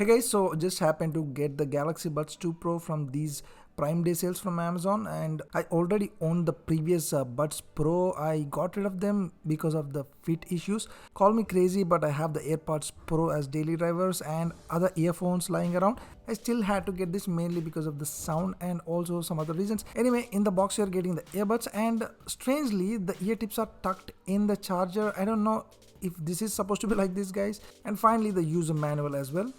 Hey guys, so just happened to get the Galaxy Buds 2 Pro from these Prime Day sales from Amazon, and I already owned the previous Buds Pro. I got rid of them because of the fit issues. Call me crazy, but I have the AirPods Pro as daily drivers and other earphones lying around. I still had to get this mainly because of the sound and also some other reasons. Anyway, in the box you're getting the earbuds, and strangely the ear tips are tucked in the charger. I don't know if this is supposed to be like this, guys. And finally the user manual as well.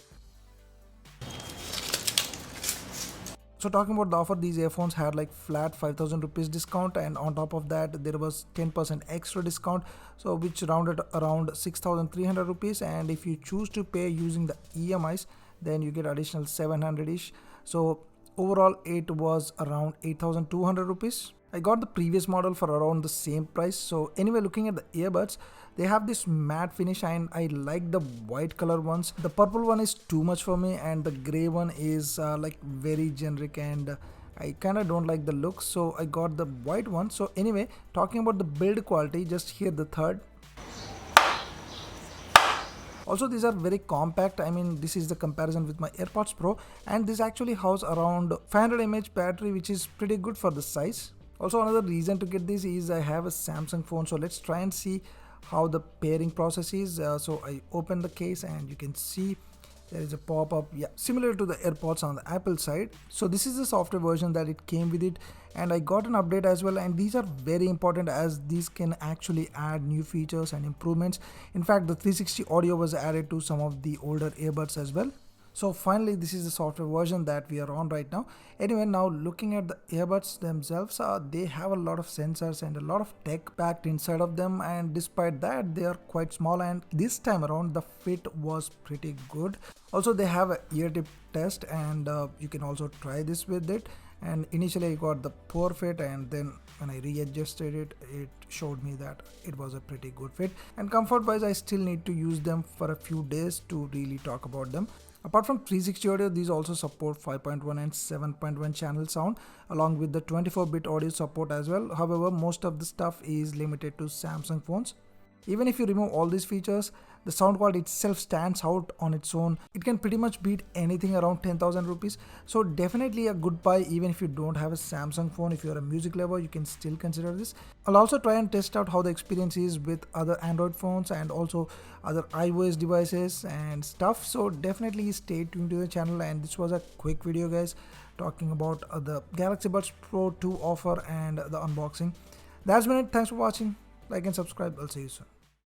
So talking about the offer, these earphones had like flat 5,000 rupees discount, and on top of that there was 10% extra discount, so which rounded around 6,300 rupees. And if you choose to pay using the EMIs, then you get additional 700 ish. So overall it was around 8,200 rupees. I got the previous model for around the same price. So anyway, looking at the earbuds, they have this matte finish and I like the white color ones. The purple one is too much for me, and the gray one is like very generic, and I kind of don't like the look, so I got the white one. So anyway, talking about the build quality, just here the third. Also, these are very compact. I mean, this is the comparison with my AirPods Pro, and this actually houses around 500 mAh battery, which is pretty good for the size. Also, another reason to get this is I have a Samsung phone, so let's try and see how the pairing process is. So I open the case and you can see there is a pop-up, yeah, similar to the AirPods on the Apple side. So this is the software version that it came with it, and I got an update as well, and these are very important as these can actually add new features and improvements. In fact, the 360 audio was added to some of the older earbuds as well. So finally, this is the software version that we are on right now. Anyway, now looking at the earbuds themselves, they have a lot of sensors and a lot of tech packed inside of them, and despite that they are quite small, and this time around the fit was pretty good. Also, they have a ear tip test, and you can also try this with it. And initially I got the poor fit, and then when I readjusted it, it showed me that it was a pretty good fit. And comfort wise, I still need to use them for a few days to really talk about them. Apart from 360 audio, these also support 5.1 and 7.1 channel sound, along with the 24-bit audio support as well. However, most of the stuff is limited to Samsung phones. Even if you remove all these features, the sound quality itself stands out on its own. It can pretty much beat anything around 10,000 rupees. So definitely a good buy even if you don't have a Samsung phone. If you're a music lover, you can still consider this. I'll also try and test out how the experience is with other Android phones and also other iOS devices and stuff. So definitely stay tuned to the channel, and this was a quick video, guys, talking about the Galaxy Buds Pro 2 offer and the unboxing. That's been it. Thanks for watching. Like and subscribe. I'll see you soon.